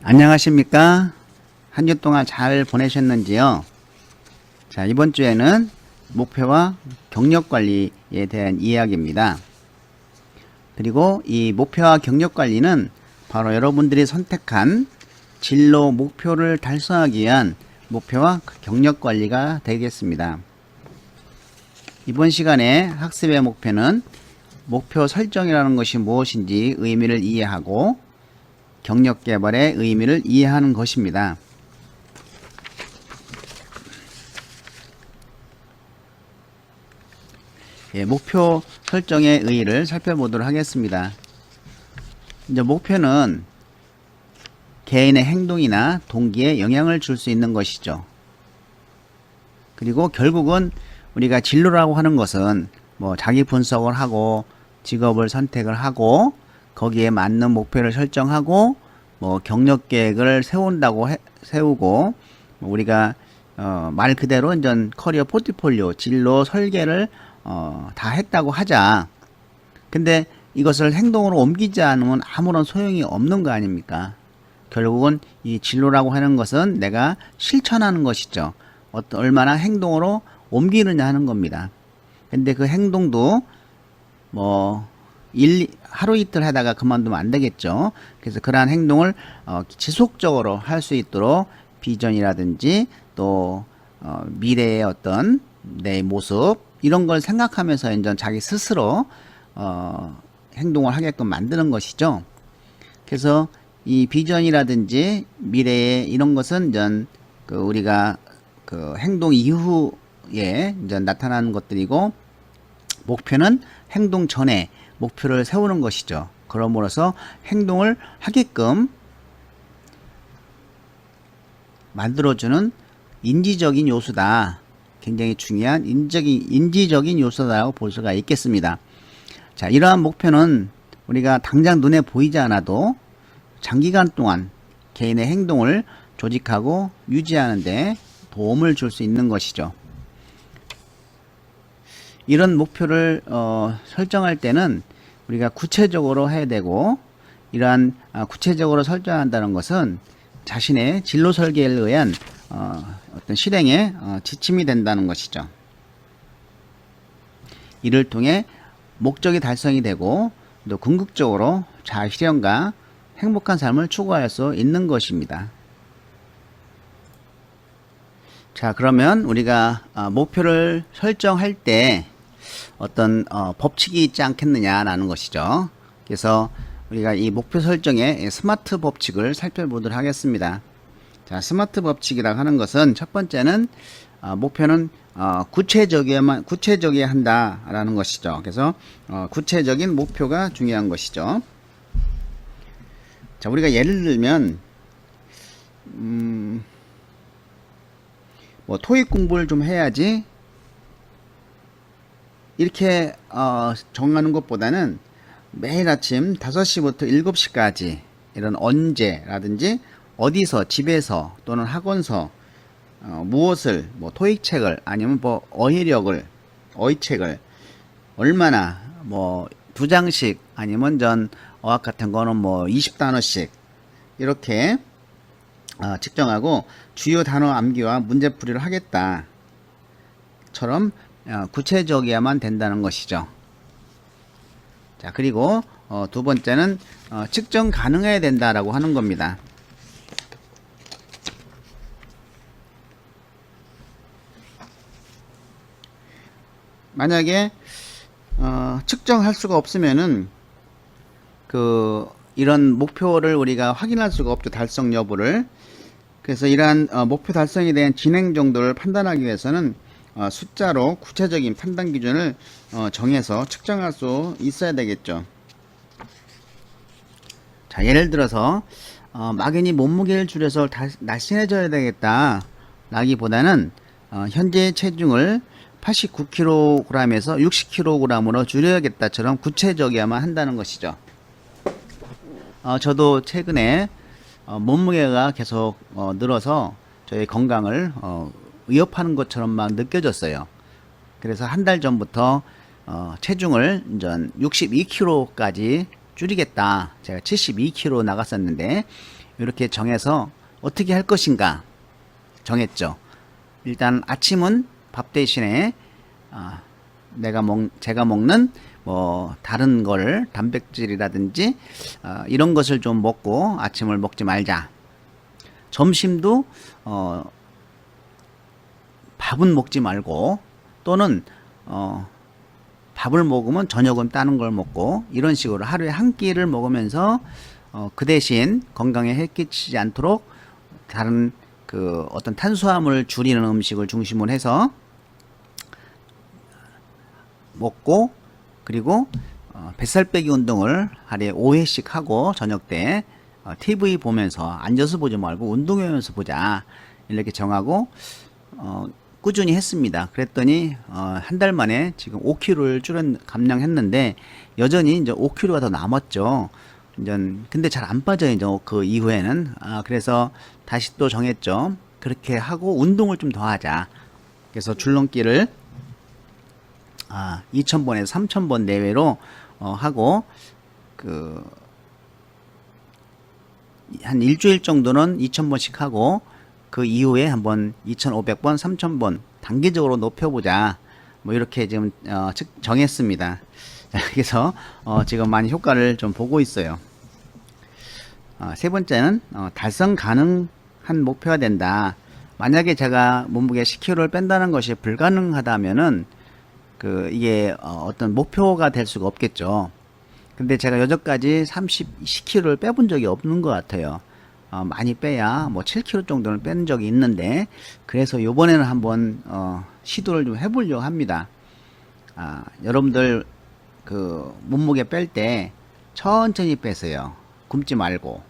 안녕하십니까? 한 주 동안 잘 보내셨는지요? 자, 이번 주에는 목표와 경력 관리에 대한 이야기입니다. 그리고 이 목표와 경력 관리는 바로 여러분들이 선택한 진로 목표를 달성하기 위한 목표와 경력 관리가 되겠습니다. 이번 시간에 학습의 목표는 목표 설정이라는 것이 무엇인지 의미를 이해하고 경력 개발의 의미를 이해하는 것입니다. 목표 설정의 의의를 살펴보도록 하겠습니다. 이제 목표는 개인의 행동이나 동기에 영향을 줄 수 있는 것이죠. 그리고 결국은 우리가 진로라고 하는 것은 자기 분석을 하고 직업을 선택을 하고 거기에 맞는 목표를 설정하고 경력 계획을 세우고 우리가 말 그대로 이제 커리어 포트폴리오 진로 설계를 다 했다고 하자. 근데 이것을 행동으로 옮기지 않으면 아무런 소용이 없는 거 아닙니까? 결국은 이 진로라고 하는 것은 내가 실천하는 것이죠. 얼마나 행동으로 옮기느냐 하는 겁니다. 근데 그 행동도 하루 이틀 하다가 그만두면 안 되겠죠. 그래서 그러한 행동을 지속적으로 할 수 있도록 비전이라든지 또 미래의 어떤 내 모습 이런 걸 생각하면서 이제 자기 스스로 행동을 하게끔 만드는 것이죠. 그래서 이 비전이라든지 미래의 이런 것은 이제 우리가 행동 이후에 이제 나타나는 것들이고, 목표는 행동 전에 목표를 세우는 것이죠. 그러므로서 행동을 하게끔 만들어주는 인지적인 요소다. 굉장히 중요한 인지적인 요소다라고 볼 수가 있겠습니다. 자, 이러한 목표는 우리가 당장 눈에 보이지 않아도 장기간 동안 개인의 행동을 조직하고 유지하는 데 도움을 줄 수 있는 것이죠. 이런 목표를 설정할 때는 우리가 구체적으로 해야 되고, 이러한 구체적으로 설정한다는 것은 자신의 진로 설계에 의한 어떤 실행에 지침이 된다는 것이죠. 이를 통해 목적이 달성이 되고 또 궁극적으로 자아실현과 행복한 삶을 추구할 수 있는 것입니다. 자, 그러면 우리가 목표를 설정할 때 어떤 법칙이 있지 않겠느냐라는 것이죠. 그래서 우리가 이 목표 설정의 스마트 법칙을 살펴보도록 하겠습니다. 자, 스마트 법칙이라고 하는 것은 첫 번째는 목표는 구체적이어야 한다라는 것이죠. 그래서 구체적인 목표가 중요한 것이죠. 자, 우리가 예를 들면 토익 공부를 좀 해야지 이렇게 정하는 것보다는 매일 아침 5시부터 7시까지 이런 언제라든지 어디서, 집에서 또는 학원서 무엇을 토익책을 아니면 어휘책을 얼마나 2장씩 아니면 어학 같은 거는 20단어씩 이렇게 측정하고 주요 단어 암기와 문제풀이를 하겠다처럼 구체적이어야만 된다는 것이죠. 자, 그리고 두 번째는 측정 가능해야 된다라고 하는 겁니다. 만약에 측정할 수가 없으면은 이런 목표를 우리가 확인할 수가 없죠. 달성 여부를. 그래서 이러한 목표 달성에 대한 진행 정도를 판단하기 위해서는 숫자로 구체적인 판단 기준을 정해서 측정할 수 있어야 되겠죠. 자, 예를 들어서 막연히 몸무게를 줄여서 날씬해져야 되겠다 라기보다는 현재 체중을 89kg에서 60kg으로 줄여야겠다처럼 구체적이어야만 한다는 것이죠. 저도 최근에 몸무게가 계속 늘어서 저의 건강을 위협하는 것처럼만 느껴졌어요. 그래서 한 달 전부터 체중을 62kg까지 줄이겠다. 제가 72kg 나갔었는데 이렇게 정해서 어떻게 할 것인가 정했죠. 일단 아침은 밥 대신에 제가 먹는 뭐 다른 걸 단백질이라든지 이런 것을 좀 먹고 아침을 먹지 말자. 점심도 밥은 먹지 말고 또는 밥을 먹으면 저녁은 다른 걸 먹고 이런 식으로 하루에 한 끼를 먹으면서 그 대신 건강에 해끼치지 않도록 다른 그 어떤 탄수화물 줄이는 음식을 중심으로 해서 먹고 그리고 뱃살 빼기 운동을 하루에 5회씩 하고 저녁 때 TV 보면서 앉아서 보지 말고 운동하면서 보자 이렇게 정하고 꾸준히 했습니다. 그랬더니 한 달 만에 지금 5kg를 감량했는데 여전히 이제 5kg가 더 남았죠. 근데 잘 안 빠져요. 이제 그 이후에는 그래서 다시 또 정했죠. 그렇게 하고 운동을 좀 더 하자. 그래서 줄넘기를 2,000번에서 3,000번 내외로 하고 한 일주일 정도는 2,000번씩 하고 그 이후에 한번 2,500번, 3,000번 단계적으로 높여보자. 뭐 이렇게 지금 정했습니다. 자, 그래서 지금 많이 효과를 좀 보고 있어요. 세 번째는 달성 가능한 목표가 된다. 만약에 제가 몸무게 10kg를 뺀다는 것이 불가능하다면은 이게 어떤 목표가 될 수가 없겠죠. 근데 제가 여태까지 10kg를 빼본 적이 없는 것 같아요. 많이 빼야 뭐 7kg 정도는 뺀 적이 있는데 그래서 요번에는 한번 시도를 좀 해보려고 합니다. 여러분들 몸무게 뺄 때 천천히 빼세요. 굶지 말고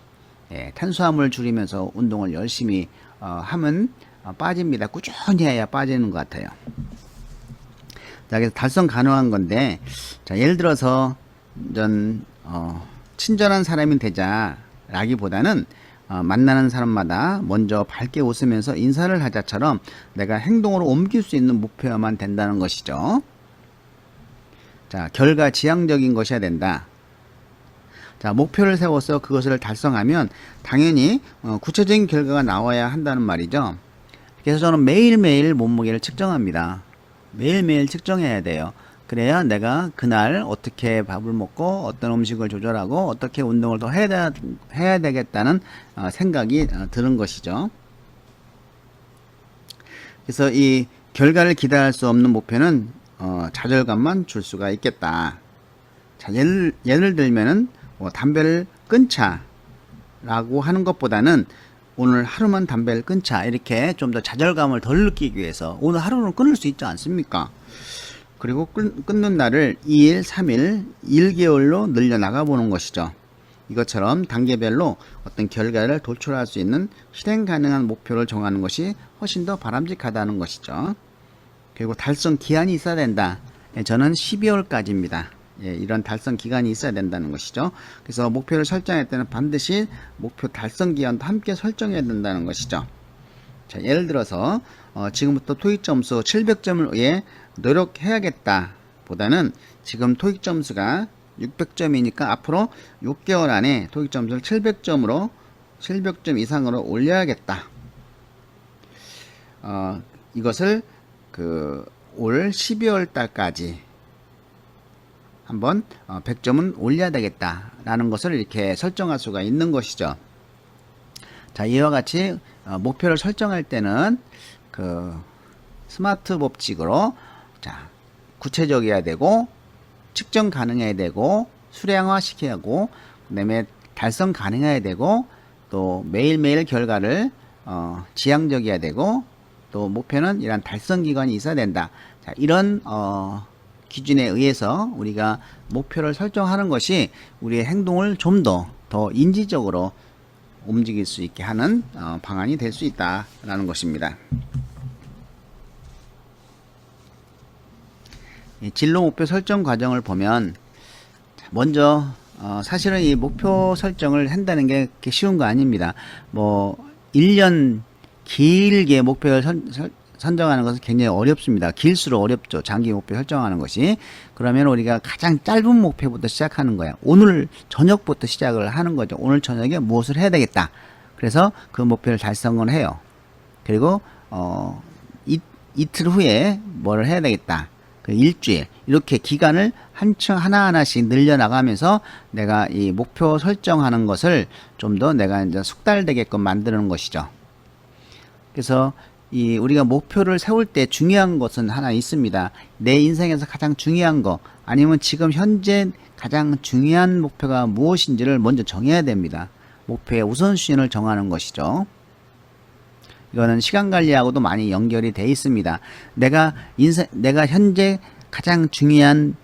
탄수화물 줄이면서 운동을 열심히 하면 빠집니다. 꾸준히 해야 빠지는 것 같아요. 자, 그래서 달성 가능한 건데, 자, 예를 들어서, 친절한 사람이 되자라기보다는, 만나는 사람마다 먼저 밝게 웃으면서 인사를 하자처럼 내가 행동으로 옮길 수 있는 목표야만 된다는 것이죠. 자, 결과 지향적인 것이어야 된다. 자, 목표를 세워서 그것을 달성하면 당연히 구체적인 결과가 나와야 한다는 말이죠. 그래서 저는 매일매일 몸무게를 측정합니다. 매일매일 측정해야 돼요. 그래야 내가 그날 어떻게 밥을 먹고 어떤 음식을 조절하고 어떻게 운동을 더 해야 되겠다는 생각이 드는 것이죠. 그래서 이 결과를 기대할 수 없는 목표는 좌절감만 줄 수가 있겠다. 자, 예를 들면은 담배를 끊자 라고 하는 것보다는 오늘 하루만 담배를 끊자 이렇게 좀 더 좌절감을 덜 느끼기 위해서 오늘 하루는 끊을 수 있지 않습니까? 그리고 끊는 날을 2일, 3일, 1개월로 늘려나가 보는 것이죠. 이것처럼 단계별로 어떤 결과를 도출할 수 있는 실행 가능한 목표를 정하는 것이 훨씬 더 바람직하다는 것이죠. 그리고 달성 기한이 있어야 된다. 저는 12월까지입니다. 이런 달성 기간이 있어야 된다는 것이죠. 그래서 목표를 설정할 때는 반드시 목표 달성 기간도 함께 설정해야 된다는 것이죠. 자, 예를 들어서 지금부터 토익 점수 700점을 위해 노력해야겠다 보다는 지금 토익 점수가 600점이니까 앞으로 6개월 안에 토익 점수를 700점 이상으로 올려야겠다. 이것을 올 12월 달까지 한번 100점은 올려야 되겠다 라는 것을 이렇게 설정할 수가 있는 것이죠. 자, 이와 같이 목표를 설정할 때는 스마트 법칙으로 자, 구체적이어야 되고 측정 가능해야 되고 수량화 시켜야 하고 그다음에 달성 가능해야 되고 또 매일매일 결과를 지향적이어야 되고 또 목표는 이런 달성 기간이 있어야 된다. 자, 이런 기준에 의해서 우리가 목표를 설정하는 것이 우리의 행동을 좀 더 인지적으로 움직일 수 있게 하는 방안이 될 수 있다라는 것입니다. 이 진로 목표 설정 과정을 보면 먼저 사실은 이 목표 설정을 한다는 게 그렇게 쉬운 거 아닙니다. 뭐 1년 길게 목표를 선정하는 것은 굉장히 어렵습니다. 길수록 어렵죠. 장기 목표 설정하는 것이. 그러면 우리가 가장 짧은 목표부터 시작하는 거야. 오늘 저녁부터 시작을 하는 거죠. 오늘 저녁에 무엇을 해야 되겠다 그래서 그 목표를 달성을 해요. 그리고 이틀 후에 뭘 해야 되겠다. 그 일주일 이렇게 기간을 한층 하나하나씩 늘려나가면서 내가 이 목표 설정하는 것을 좀 더 내가 이제 숙달되게끔 만드는 것이죠. 그래서 이 우리가 목표를 세울 때 중요한 것은 하나 있습니다. 내 인생에서 가장 중요한 거 아니면 지금 현재 가장 중요한 목표가 무엇인지를 먼저 정해야 됩니다. 목표의 우선순위를 정하는 것이죠. 이거는 시간 관리하고도 많이 연결이 돼 있습니다. 내가 현재 가장 중요한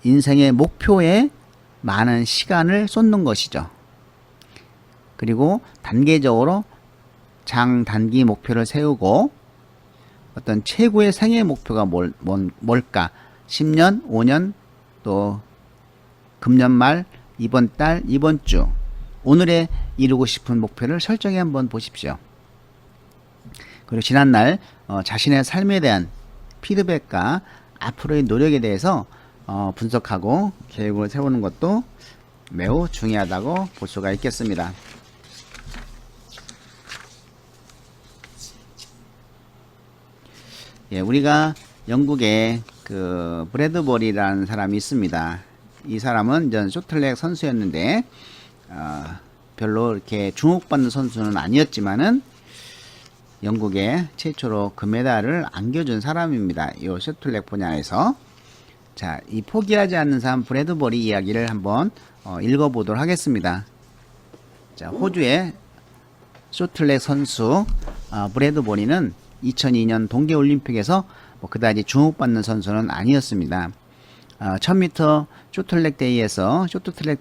인생의 목표에 많은 시간을 쏟는 것이죠. 그리고 단계적으로 장단기 목표를 세우고 어떤 최고의 생애 목표가 뭘까? 10년, 5년, 또 금년 말, 이번 달, 이번 주 오늘에 이루고 싶은 목표를 설정해 한번 보십시오. 그리고 지난날 자신의 삶에 대한 피드백과 앞으로의 노력에 대해서 분석하고 계획을 세우는 것도 매우 중요하다고 볼 수가 있겠습니다. 예, 우리가 영국에 그 브래드버리라는 사람이 있습니다. 이 사람은 전 쇼트트랙 선수였는데 별로 이렇게 주목받는 선수는 아니었지만은 영국에 최초로 금메달을 안겨준 사람입니다. 이 쇼트트랙 분야에서. 자, 이 포기하지 않는 사람 브래드버리 이야기를 한번 읽어보도록 하겠습니다. 자, 호주의 쇼트트랙 선수 브래드버리는 2002년 동계올림픽에서 그다지 주목받는 선수는 아니었습니다. 1000m 쇼트트랙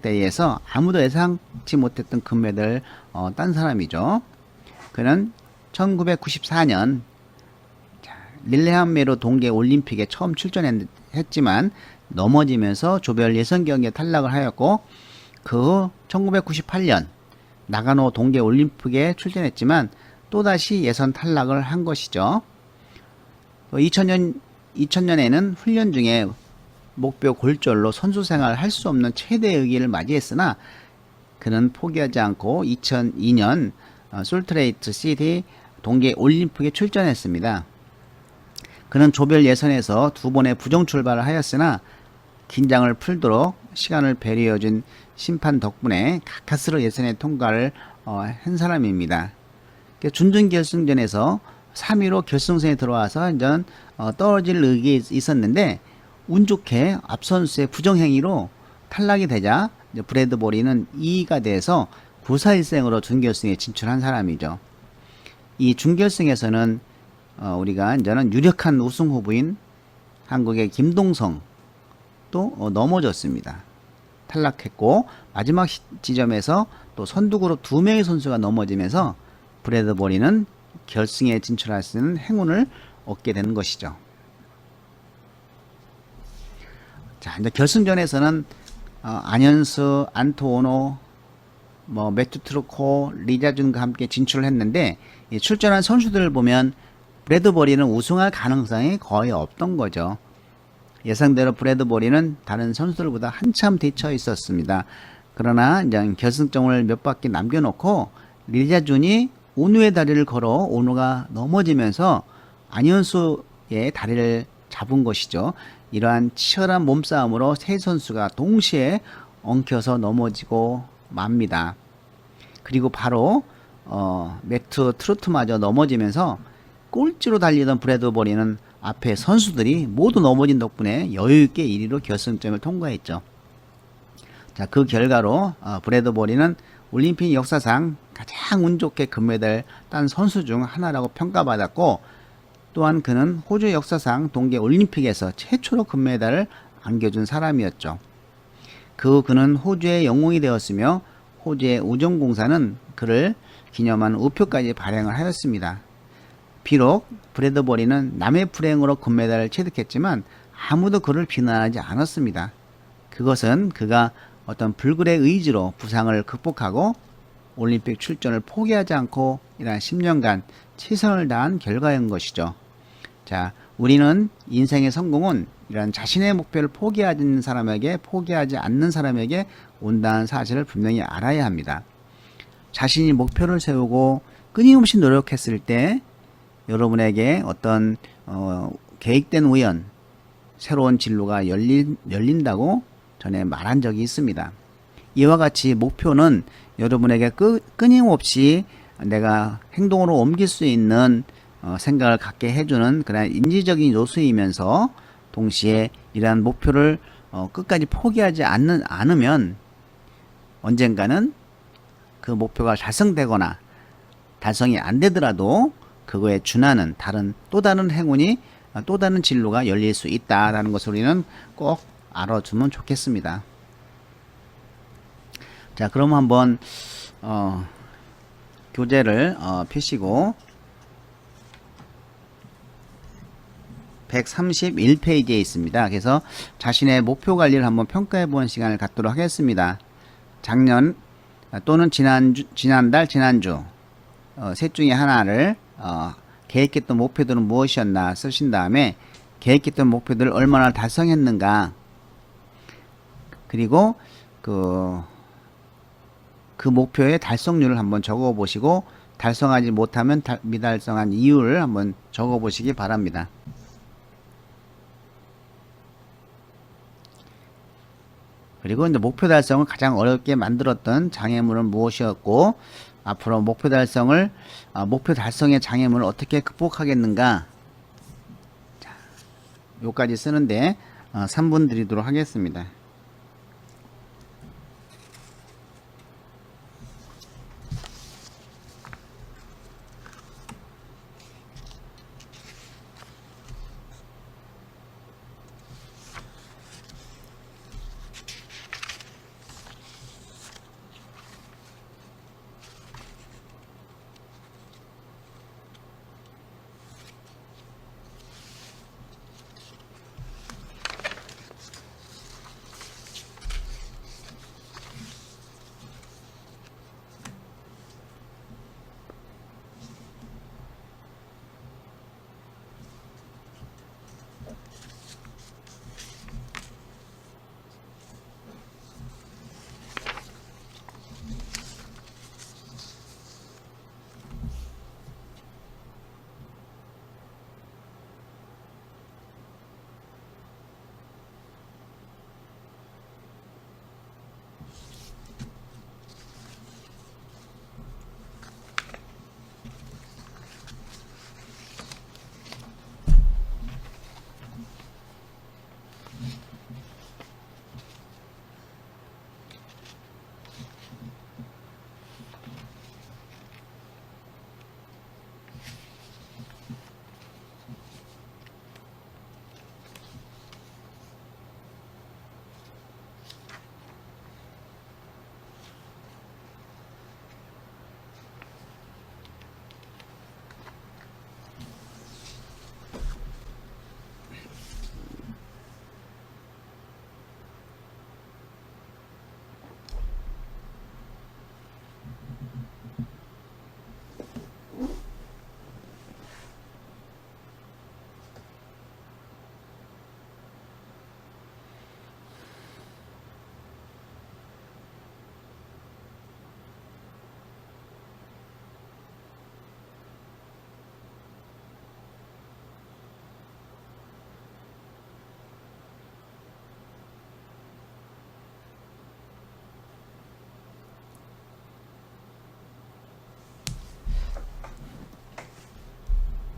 대회에서 아무도 예상치 못했던 금메달을 딴 사람이죠. 그는 1994년 릴레함메로 동계올림픽에 처음 출전했지만 넘어지면서 조별 예선 경기에 탈락을 하였고, 그 후 1998년 나가노 동계올림픽에 출전했지만 또다시 예선 탈락을 한 것이죠. 2000년에는 훈련 중에 목표 골절로 선수 생활을 할 수 없는 최대의 위기를 맞이했으나 그는 포기하지 않고 2002년 솔트레이크 시티 동계올림픽에 출전했습니다. 그는 조별 예선에서 2번의 부정 출발을 하였으나 긴장을 풀도록 시간을 배려해준 심판 덕분에 가까스로 예선에 통과를 한 사람입니다. 준準결승전에서 3위로 결승선에 들어와서 떨어질 의혹이 있었는데 운 좋게 앞 선수의 부정행위로 탈락이 되자 브래드버리는 2위가 돼서 9사1생으로 준결승에 진출한 사람이죠. 이 준결승에서는 우리가 이제는 유력한 우승 후보인 한국의 김동성 또 넘어졌습니다. 탈락했고 마지막 지점에서 또 선두그룹 2명의 선수가 넘어지면서 브래드버리는 결승에 진출할 수 있는 행운을 얻게 되는 것이죠. 자, 이제 결승전에서는 안현수, 안토오노, 매튜 트루코, 리자준과 함께 진출을 했는데, 출전한 선수들을 보면 브래드버리는 우승할 가능성이 거의 없던 거죠. 예상대로 브래드버리는 다른 선수들보다 한참 뒤쳐 있었습니다. 그러나 이제 결승점을 몇 바퀴 남겨놓고 리자준이 오누의 다리를 걸어 오누가 넘어지면서 안현수의 다리를 잡은 것이죠. 이러한 치열한 몸싸움으로 세 선수가 동시에 엉켜서 넘어지고 맙니다. 그리고 바로 매트 트루트마저 넘어지면서 꼴찌로 달리던 브래드버리는 앞에 선수들이 모두 넘어진 덕분에 여유있게 1위로 결승점을 통과했죠. 자, 그 결과로 브래드버리는 올림픽 역사상 가장 운 좋게 금메달을 딴 선수 중 하나라고 평가받았고, 또한 그는 호주 역사상 동계올림픽에서 최초로 금메달을 안겨준 사람이었죠. 그 후 그는 호주의 영웅이 되었으며 호주의 우정공사는 그를 기념한 우표까지 발행을 하였습니다. 비록 브래드버리는 남의 불행으로 금메달을 체득했지만 아무도 그를 비난하지 않았습니다. 그것은 그가 어떤 불굴의 의지로 부상을 극복하고 올림픽 출전을 포기하지 않고 이런 10년간 최선을 다한 결과인 것이죠. 자, 우리는 인생의 성공은 이런 자신의 목표를 포기하지 않는 사람에게 온다는 사실을 분명히 알아야 합니다. 자신이 목표를 세우고 끊임없이 노력했을 때 여러분에게 어떤 계획된 우연, 새로운 진로가 열린다고 전에 말한 적이 있습니다. 이와 같이 목표는 여러분에게 끊임없이 내가 행동으로 옮길 수 있는 생각을 갖게 해주는 그런 인지적인 요소이면서 동시에 이러한 목표를 끝까지 포기하지 않으면 언젠가는 그 목표가 달성되거나 달성이 안 되더라도 그거에 준하는 또 다른 행운이 또 다른 진로가 열릴 수 있다라는 것을 우리는 꼭 알아주면 좋겠습니다. 자, 그럼 한번 교재를 펴시고 131페이지에 있습니다. 그래서 자신의 목표 관리를 한번 평가해 보는 시간을 갖도록 하겠습니다. 작년 또는 지난달, 지난주 셋 중에 하나를 계획했던 목표들은 무엇이었나 쓰신 다음에 계획했던 목표들을 얼마나 달성했는가, 그리고 그 목표의 달성률을 한번 적어 보시고 달성하지 못하면 미달성한 이유를 한번 적어 보시기 바랍니다. 그리고 이제 목표 달성을 가장 어렵게 만들었던 장애물은 무엇이었고, 앞으로 목표 달성의 장애물을 어떻게 극복하겠는가. 자, 요까지 쓰는데 3분 드리도록 하겠습니다.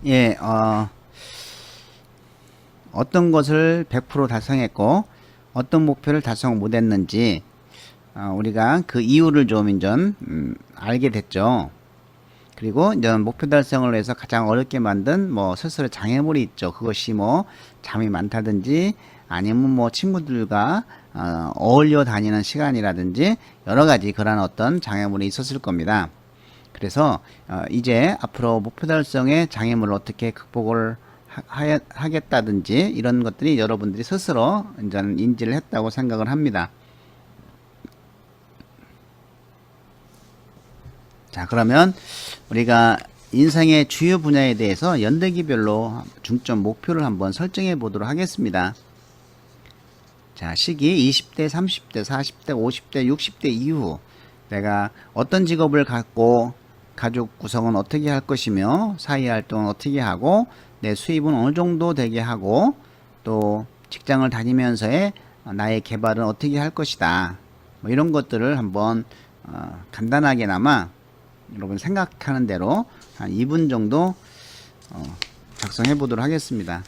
예, 어떤 것을 100% 달성했고 어떤 목표를 달성 못했는지 우리가 그 이유를 좀 이제 알게 됐죠. 그리고 이제 목표 달성을 위해서 가장 어렵게 만든 스스로 장애물이 있죠. 그것이 잠이 많다든지 아니면 친구들과 어울려 다니는 시간이라든지 여러 가지 그런 어떤 장애물이 있었을 겁니다. 그래서 이제 앞으로 목표 달성의 장애물을 어떻게 극복을 하겠다든지 이런 것들이 여러분들이 스스로 이제 인지를 했다고 생각을 합니다. 자, 그러면 우리가 인생의 주요 분야에 대해서 연대기별로 중점 목표를 한번 설정해 보도록 하겠습니다. 자, 시기 20대, 30대, 40대, 50대, 60대 이후 내가 어떤 직업을 갖고 가족 구성은 어떻게 할 것이며 사회 활동은 어떻게 하고 내 수입은 어느 정도 되게 하고 또 직장을 다니면서의 나의 개발은 어떻게 할 것이다. 뭐 이런 것들을 한번 간단하게나마 여러분 생각하는 대로 한 2분 정도 작성해 보도록 하겠습니다.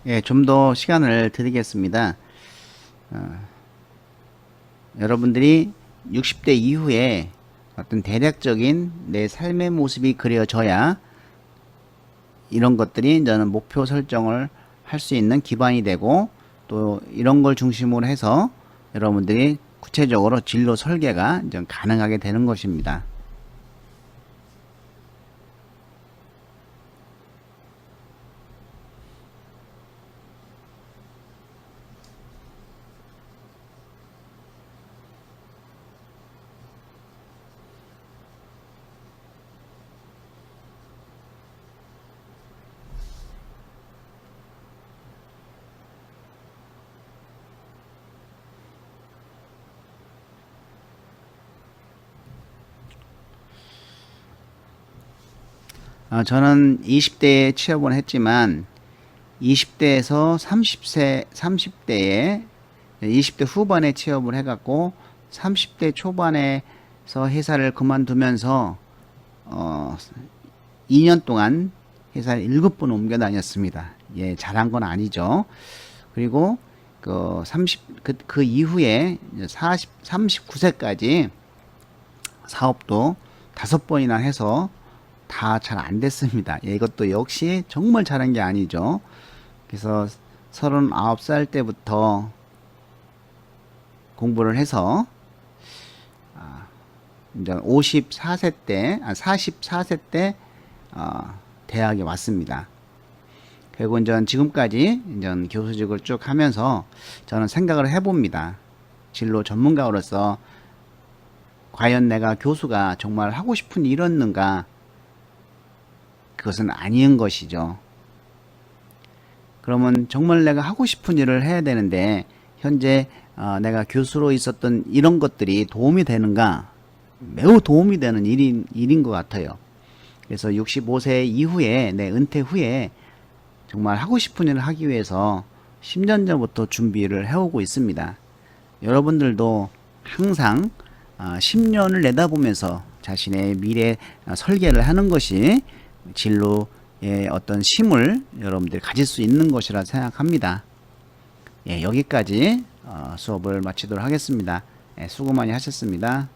예, 좀 더 시간을 드리겠습니다. 여러분들이 60대 이후에 어떤 대략적인 내 삶의 모습이 그려져야 이런 것들이 저는 목표 설정을 할 수 있는 기반이 되고 또 이런 걸 중심으로 해서 여러분들이 구체적으로 진로 설계가 좀 가능하게 되는 것입니다. 저는 20대에 취업을 했지만 20대에서 30대에 20대 후반에 취업을 해갖고 30대 초반에서 회사를 그만두면서 2년 동안 회사를 7번 옮겨 다녔습니다. 예, 잘한 건 아니죠. 그리고 그 이후에 39세까지 사업도 5번이나 해서 다 잘 안 됐습니다. 예, 이것도 역시 정말 잘한 게 아니죠. 그래서 39살 때부터 공부를 해서 이제 44세 때, 44세 때 대학에 왔습니다. 그리고 이제 지금까지 이제 교수직을 쭉 하면서 저는 생각을 해봅니다. 진로 전문가로서 과연 내가 교수가 정말 하고 싶은 일이었는가? 그것은 아닌 것이죠. 그러면 정말 내가 하고 싶은 일을 해야 되는데 현재 내가 교수로 있었던 이런 것들이 도움이 되는가? 매우 도움이 되는 일인 것 같아요. 그래서 65세 이후에 내 은퇴 후에 정말 하고 싶은 일을 하기 위해서 10년 전부터 준비를 해오고 있습니다. 여러분들도 항상 10년을 내다보면서 자신의 미래 설계를 하는 것이 진로의 어떤 힘을 여러분들이 가질 수 있는 것이라 생각합니다. 예, 여기까지 수업을 마치도록 하겠습니다. 예, 수고 많이 하셨습니다.